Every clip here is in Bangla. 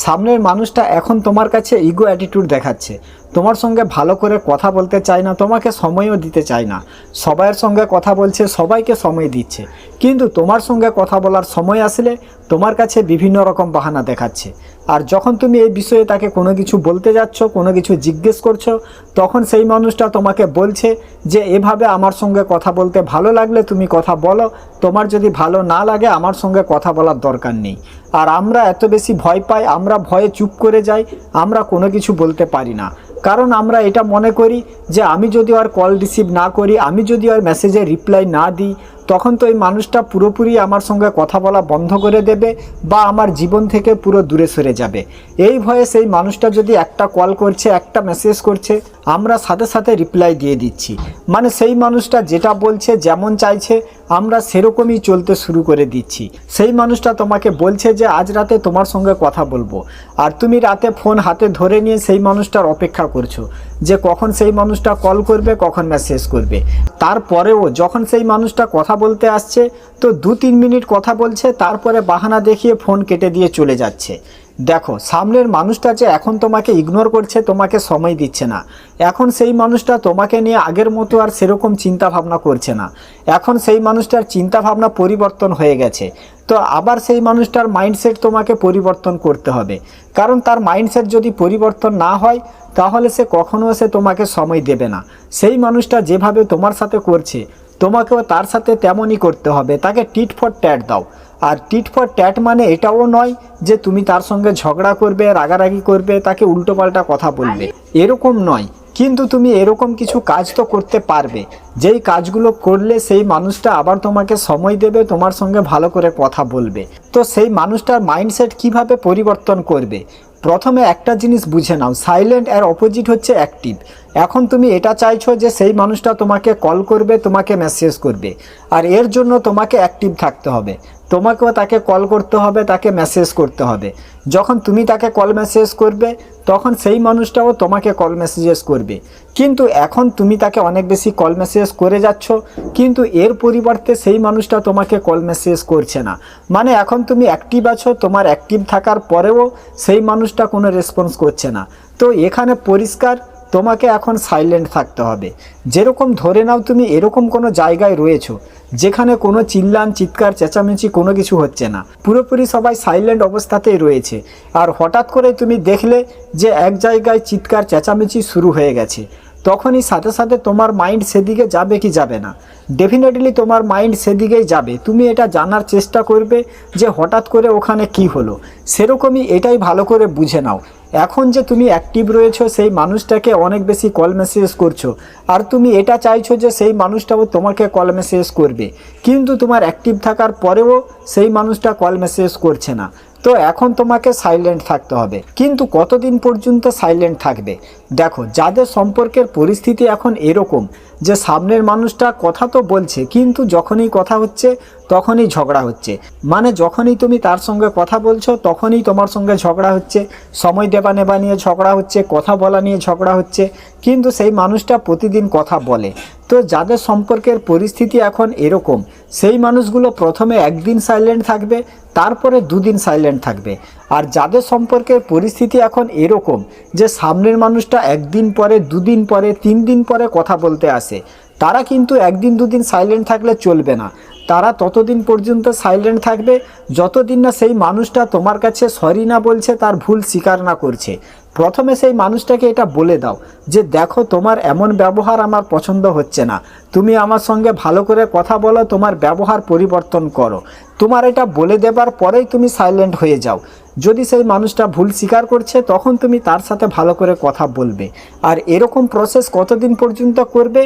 সামনের মানুষটা এখন তোমার কাছে ইগো অ্যাটিটিউড দেখাচ্ছে, তোমার সঙ্গে ভালো করে কথা বলতে চায় না, তোমাকে সময়ও দিতে চায় না। সবাইয়ের সঙ্গে কথা বলছে, সবাইকে সময় দিচ্ছে, কিন্তু তোমার সঙ্গে কথা বলার সময় আসলে তোমার কাছে বিভিন্ন রকম বাহানা দেখাচ্ছে। আর যখন তুমি এই বিষয়ে তাকে কোনো কিছু বলতে যাচ্ছ, কোনো কিছু জিজ্ঞেস করছো, তখন সেই মানুষটা তোমাকে বলছে যে এভাবে আমার সঙ্গে কথা বলতে ভালো লাগলে তুমি কথা বলো, তোমার যদি ভালো না লাগে আমার সঙ্গে কথা বলার দরকার নেই। আর আমরা এত বেশি ভয় পাই, আমরা ভয়ে চুপ করে যাই, আমরা কোনো কিছু বলতে পারি না। কারণ আমরা এটা মনে করি যে আমি যদি আর কল রিসিভ না করি, আমি যদি আর মেসেজে রিপ্লাই না দিই, তখন তো এই মানুষটা পুরোপুরি আমার সঙ্গে কথা বলা বন্ধ করে দেবে বা আমার জীবন থেকে পুরো দূরে সরে যাবে। এই ভয়ে সেই মানুষটা যদি একটা কল করছে, একটা মেসেজ করছে, আমরা সাথে সাথে রিপ্লাই দিয়ে দিচ্ছি। মানে সেই মানুষটা যেটা বলছে, যেমন চাইছে আমরা সেরকমই চলতে শুরু করে দিচ্ছি। সেই মানুষটা তোমাকে বলছে যে আজ রাতে তোমার সঙ্গে কথা বলবো, আর তুমি রাতে ফোন হাতে ধরে নিয়ে সেই মানুষটার অপেক্ষা করছো যে কখন সেই মানুষটা কল করবে, কখন মেসেজ করবে। তারপরেও যখন সেই মানুষটা কথা বলতে আসছে তো 2-3 মিনিট কথা বলছে, তারপরে বাহানা দেখিয়ে ফোন কেটে দিয়ে চলে যাচ্ছে। দেখো, সামনের মানুষটা যে এখন তোমাকে ইগনোর করছে, তোমাকে সময় দিচ্ছে না, এখন সেই মানুষটা তোমাকে নিয়ে আগের মতো আর সেরকম চিন্তা ভাবনা করছে না। এখন সেই মানুষটার চিন্তা ভাবনা পরিবর্তন হয়ে গেছে। তো আবার সেই মানুষটার মাইন্ডসেট তোমাকে পরিবর্তন করতে হবে। কারণ তার মাইন্ডসেট যদি পরিবর্তন না হয় তাহলে সে কখনো তোমাকে সময় দেবে না। সেই মানুষটা যেভাবে তোমার সাথে করছে, তোমাকেও তার সাথে তেমনই করতে হবে। তাকে টিট ফর ট্যাট দাও। আর টিট ফর ট্যাট মানে এটাও নয় যে তুমি তার সঙ্গে ঝগড়া করবে, রাগারাগি করবে, তাকে উল্টোপাল্টা কথা বলবে, এরকম নয়। কিন্তু তুমি এরকম কিছু কাজ তো করতে পারবে, যেই কাজগুলো করলে সেই মানুষটা আবার তোমাকে সময় দেবে, তোমার সঙ্গে ভালো করে কথা বলবে। তো সেই মানুষটার মাইন্ডসেট কিভাবে পরিবর্তন করবে? প্রথমে একটা জিনিস বুঝে নাও, সাইলেন্ট এর অপোজিট হচ্ছে অ্যাক্টিভ। এখন তুমি এটা চাইছো যে সেই মানুষটা তোমাকে কল করবে, তোমাকে মেসেজ করবে, আর এর জন্য তোমাকে অ্যাক্টিভ থাকতে হবে। তোমাকেও তাকে কল করতে হবে, তাকে মেসেজ করতে হবে। যখন তুমি তাকে কল মেসেজ করবে তখন সেই মানুষটাও তোমাকে কল মেসেজেস করবে। কিন্তু এখন তুমি তাকে অনেক বেশি কল মেসেজ করে যাচ্ছ, কিন্তু এর পরিবর্তে সেই মানুষটা তোমাকে কল মেসেজ করছে না। মানে এখন তুমি অ্যাক্টিভ আছো, তোমার অ্যাক্টিভ থাকার পরেও সেই মানুষটা কোনো রেসপন্স করছে না। তো এখানে পরিষ্কার তোমাকে এখন সাইলেন্ট থাকতে হবে। যেরকম ধরে নাও তুমি এরকম কোনো জায়গায় রয়েছো যেখানে কোনো চিল্লান চিৎকার চেঁচামেচি কোনো কিছু হচ্ছে না, পুরোপুরি সবাই সাইলেন্ট অবস্থাতেই রয়েছে, আর হঠাৎ করে তুমি দেখলে যে এক জায়গায় চিৎকার চেঁচামেচি শুরু হয়ে গেছে, তখনই সাথে সাথে তোমার মাইন্ড সেদিকে যাবে কি যাবে না? ডেফিনেটলি তোমার মাইন্ড সেদিকেই যাবে। তুমি এটা জানার চেষ্টা করবে যে হঠাৎ করে ওখানে কি হলো। সেরকমই এটাই ভালো করে বুঝে নাও, এখন যে তুমি অ্যাক্টিভ রয়েছো, সেই মানুষটাকে অনেক বেশি কল মেসেজ করছো, আর তুমি এটা চাইছো যে সেই মানুষটাও তোমাকে কল মেসেজ করবে, কিন্তু তোমার অ্যাক্টিভ থাকার পরেও সেই মানুষটা কল মেসেজ করছে না। তো এখন তোমাকে সাইলেন্ট থাকতে হবে। কিন্তু কতদিন পর্যন্ত সাইলেন্ট থাকবে? দেখো, যাদের সম্পর্কের পরিস্থিতি এখন এরকম যে সামনের মানুষটা কথা তো বলছে, কিন্তু যখনই কথা হচ্ছে তখনই ঝগড়া হচ্ছে, মানে যখনই তুমি তার সঙ্গে কথা বলছো তখনই তোমার সঙ্গে ঝগড়া হচ্ছে, সময় দেবা নেবা নিয়ে ঝগড়া হচ্ছে, কথা বলা নিয়ে ঝগড়া হচ্ছে, কিন্তু সেই মানুষটা প্রতিদিন কথা বলে। তো যাদের সম্পর্কের পরিস্থিতি এখন এরকম, সেই মানুষগুলো প্রথমে একদিন সাইলেন্ট থাকবে, তারপরে 2 দিন সাইলেন্ট থাকবে। আর যাদের সম্পর্কের পরিস্থিতি এখন এরকম যে সামনের মানুষটা 1 দিন পরে, 2 দিন পরে, 3 দিন পরে কথা বলতে আসে, তারা কিন্তু 1 দিন 2 দিন সাইলেন্ট থাকলে চলবে না। তারা ততদিন পর্যন্ত সাইলেন্ট থাকবে যতদিন না সেই মানুষটা তোমার কাছে সরি না বলছে, তার ভুল স্বীকার না করছে। প্রথমে সেই মানুষটাকে এটা বলে দাও যে দেখো, তোমার এমন ব্যবহার আমার পছন্দ হচ্ছে না, তুমি আমার সঙ্গে ভালো করে কথা বলো, তোমার ব্যবহার পরিবর্তন করো। তোমার এটা বলে দেবার পরেই তুমি সাইলেন্ট হয়ে যাও। যদি সেই মানুষটা ভুল স্বীকার করছে তখন তুমি তার সাথে ভালো করে কথা বলবে। আর এরকম প্রসেস কতদিন পর্যন্ত করবে?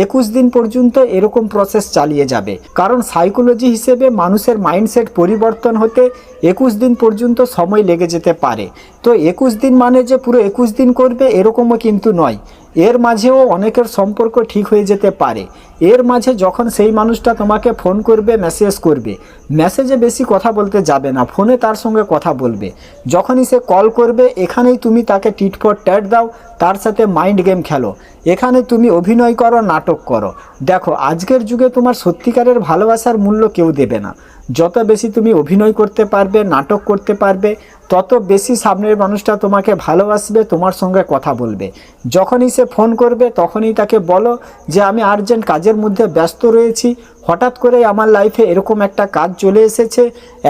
21 দিন পর্যন্ত এরকম প্রসেস চালিয়ে যাবে। কারণ সাইকোলজি হিসেবে মানুষের মাইন্ডসেট পরিবর্তন হতে 21 দিন পর্যন্ত সময় লেগে যেতে পারে। তো 21 দিন মানে যে পুরো 21 দিন করবে এরকমও কিন্তু নয়। এর মাঝেও অনেকের সম্পর্ক ঠিক হয়ে যেতে পারে। এর মাঝে যখন সেই মানুষটা তোমাকে ফোন করবে, মেসেজ করবে, মেসেজে বেশি কথা বলতে যাবে না, ফোনে তার সঙ্গে কথা বলবে। যখনই সে কল করবে এখানেই তুমি তাকে টিট ফর ট্যাট দাও, তার সাথে মাইন্ড গেম খেলো, এখানে তুমি অভিনয় করো, নাটক করো। দেখো, আজকের যুগে তোমার সত্যিকারের ভালোবাসার মূল্য কেউ দেবে না। যত বেশি তুমি অভিনয় করতে পারবে, নাটক করতে পারবে, তত বেশি সামনের মানুষটা তোমাকে ভালোবাসবে, তোমার সঙ্গে কথা বলবে। যখনই সে ফোন করবে তখনই তাকে বলো যে আমি আর্জেন্ট কাজের মধ্যে ব্যস্ত রয়েছি, হঠাৎ করে আমার লাইফে এরকম একটা কাজ চলে এসেছে,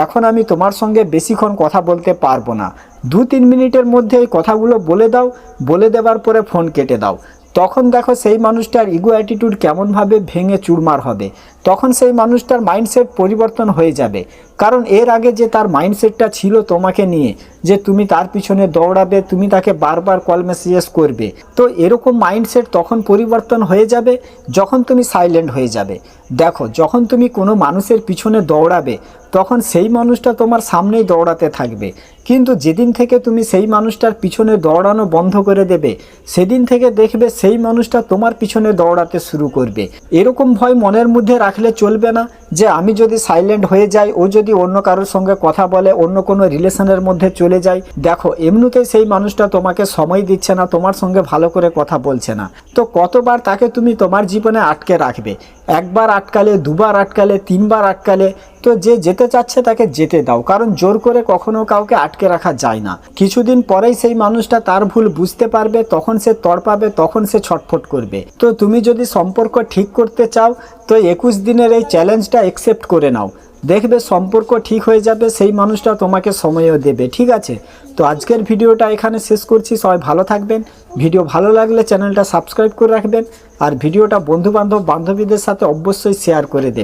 এখন আমি তোমার সঙ্গে বেশিক্ষণ কথা বলতে পারবো না। 2-3 মিনিটের মধ্যে এই কথাগুলো বলে দাও, বলে দেওয়ার পরে ফোন কেটে দাও। তখন দেখো সেই মানুষটার ইগো অ্যাটিটিউড কেমনভাবে ভেঙে চুরমার হবে। তখন সেই মানুষটার মাইন্ডসেট পরিবর্তন হয়ে যাবে। কারণ এর আগে যে তার মাইন্ডসেটটা ছিল তোমাকে নিয়ে, যে তুমি তার পিছনে দৌড়াবে, তুমি তাকে বারবার কল মেসেজেস করবে, তো এরকম মাইন্ডসেট তখন পরিবর্তন হয়ে যাবে যখন তুমি সাইলেন্ট হয়ে যাবে। দেখো, যখন তুমি কোনো মানুষের পিছনে দৌড়াবে তখন সেই মানুষটা তোমার সামনেই দৌড়াতে থাকবে, কিন্তু যেদিন থেকে তুমি সেই মানুষটার পিছনে দৌড়ানো বন্ধ করে দেবে, সেদিন থেকে দেখবে সেই মানুষটা তোমার পিছনে দৌড়াতে শুরু করবে। এরকম ভয় মনের মধ্যে রাখলে চলবে না যে আমি যদি সাইলেন্ট হয়ে যাই, ও যদি অন্য কারোর সঙ্গে কথা বলে, অন্য কোনো রিলেশনের মধ্যে চলে যায়। দেখো, এমনিতেই সেই মানুষটা তোমাকে সময় দিচ্ছে না, তোমার সঙ্গে ভালো করে কথা বলছে না, তো কতবার তাকে তুমি তোমার জীবনে আটকে রাখবে? একবার আটকালে, দুবার আটকালে, 3বার আটকালে, তো যে যেতে চাচ্ছে তাকে যেতে দাও। কারণ জোর করে কখনো কাউকে আটকে রাখা যায় না। কিছুদিন পরেই সেই মানুষটা তার ভুল বুঝতে পারবে, তখন সে তড়পাবে, তখন সে ছটফট করবে। তো তুমি যদি সম্পর্ক ঠিক করতে চাও তো 21 দিনের এই চ্যালেঞ্জটা অ্যাকসেপ্ট করে নাও, দেখবে সম্পর্ক ঠিক হয়ে যাবে, সেই মানুষটা তোমাকে সময়ও দেবে। ঠিক আছে, তো আজকের ভিডিওটা এখানে শেষ করছি। সবাই ভালো থাকবেন। ভিডিও ভালো লাগলে চ্যানেলটা সাবস্ক্রাইব করে রাখবেন, আর ভিডিওটা বন্ধুবান্ধব বান্ধবীদের সাথে অবশ্যই শেয়ার করে দেবেন।